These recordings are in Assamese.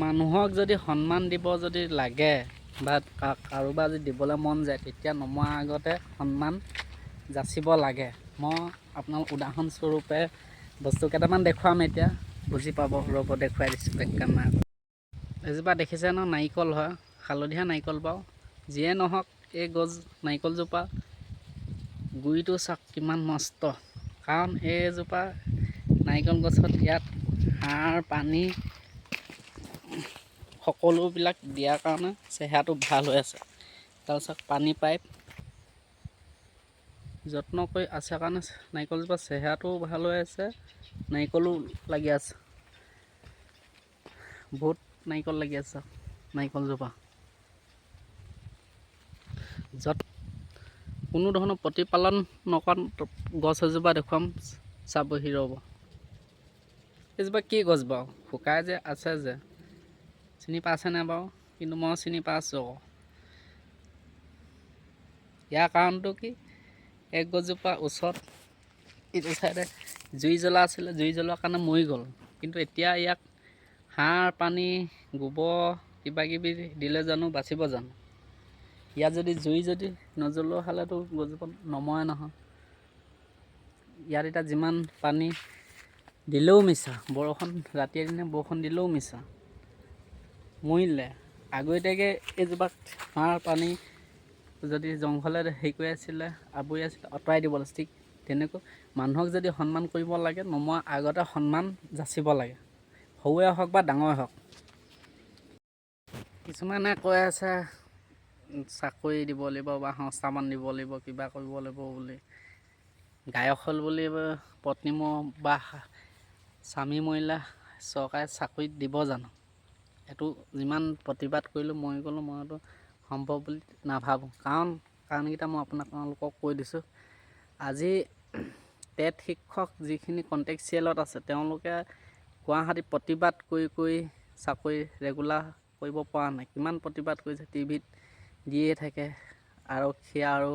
মানুহক যদি সন্মান দিব যদি লাগে বা কাৰোবাৰ যদি দিবলৈ মন যায় তেতিয়া নমোৱাৰ আগতে সন্মান যাচিব লাগে। মই আপোনাক উদাহৰণস্বৰূপে বস্তু কেইটামান দেখুৱাম, এতিয়া বুজি পাব। ৰ'ব দেখুৱাই দিছোঁ বেক কেমেৰা। এজোপা দেখিছে ন, নাৰিকল হয়, হালধীয়া নাৰিকল বাৰু। যিয়ে নহওক এই গছ নাৰিকলজোপা গুৰিটো চাওক কিমান মস্ত। কাৰণ এইজোপা নাৰিকল গছত ইয়াত সাৰ পানী সকলোবিলাক দিয়াৰ কাৰণে চেহেৰাটো ভাল হৈ আছে। তাৰপিছত পানী পাইপ যত্ন কৰি আছে কাৰণে নাৰিকলজোপা চেহেৰাটোও ভাল হৈ আছে, নাৰিকলো লাগি আছে। বহুত নাৰিকল লাগি আছে নাৰিকলজোপা। য'ত কোনো ধৰণৰ প্ৰতিপালন নকৰা গছ এজোপা দেখুৱাম, চাবহি ৰ'ব। এইজোপা কি গছ বাৰু? শুকাই যে আছে যে, চিনি পাইছেনে বাৰু? কিন্তু মই চিনি পাইছোঁ আকৌ। ইয়াৰ কাৰণটো কি? এক গছজোপা ওচৰত ইটো চাইডে জুই জ্বলা আছিলে, জুই জ্বলোৱাৰ কাৰণে মৰি গ'ল। কিন্তু এতিয়া ইয়াক সাৰ পানী গোবৰ কিবা কিবি দিলে জানো বাচিব জানো? ইয়াত যদি জুই যদি নজ্বলোৱা হ'লেতো গছজোপা নমৰে নহয়। ইয়াত এতিয়া যিমান পানী দিলেও মিছা, বৰষুণ ৰাতিয়ে দিনে বৰষুণ দিলেও মিছা, মৰিলে। আগতীয়াকৈ এইজোপাক সাৰ পানী যদি জংঘলে হেৰি কৰি আছিলে, আৱৰি আছিলে, আঁতৰাই দিব লাগে। ঠিক তেনেকৈ মানুহক যদি সন্মান কৰিব লাগে, নমৰাৰ আগতে সন্মান যাচিব লাগে, সৰুৱে হওক বা ডাঙৰে হওক। কিছুমানে কৈ আছে চাকৰি দিব লাগিব বা সংস্থাপন দিব লাগিব, কিবা কৰিব লাগিব বুলি। গায়ক হ'ল বুলি পত্নী বা স্বামী মৰিলে চৰকাৰে চাকৰি দিব জানো? এইটো যিমান প্ৰতিবাদ কৰিলোঁ মৰি গ'লোঁ, মইতো সম্ভৱ বুলি নাভাবোঁ। কাৰণকেইটা মই আপোনালোকক কৈ দিছোঁ। আজি টেট শিক্ষক যিখিনি কণ্ট্ৰেক্সুৱেলত আছে, তেওঁলোকে গুৱাহাটীত প্ৰতিবাদ কৰি চাকৰি ৰেগুলাৰ কৰিব পৰা নাই। কিমান প্ৰতিবাদ কৰিছে, টিভিত দিয়ে থাকে। আৰক্ষী আৰু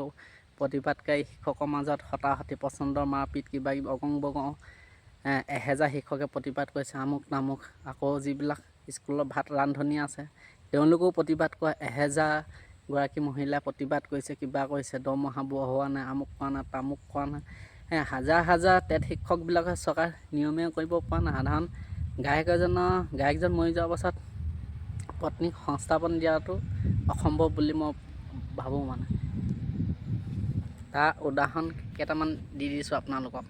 প্ৰতিবাদকাৰী শিক্ষকৰ মাজত হতাহতি, পচন্দৰ মাৰপিট, কিবা কিবি অগং বগং। 1000 শিক্ষকে প্ৰতিবাদ কৰিছে, আমুক তামুক। আকৌ যিবিলাক স্কুলত ভাত ৰান্ধনি আছে, তেওঁলোকেও প্ৰতিবাদ কৰে। 1000 গৰাকী মহিলাই প্ৰতিবাদ কৰিছে, কিবা কৰিছে, দৰমহা বঢ়োৱা নাই, আমুক কৰা নাই, তামুক কৰা নাই। হাজাৰ টেট শিক্ষকবিলাকে চৰকাৰে নিয়মীয়া কৰিব পৰা নাই। সাধাৰণ গায়কজন মৰি যোৱাৰ পাছত পত্নীক সংস্থাপন দিয়াটো অসম্ভৱ বুলি মই ভাবোঁ। তাৰ উদাহৰণ কেইটামান দি দিছোঁ আপোনালোকক।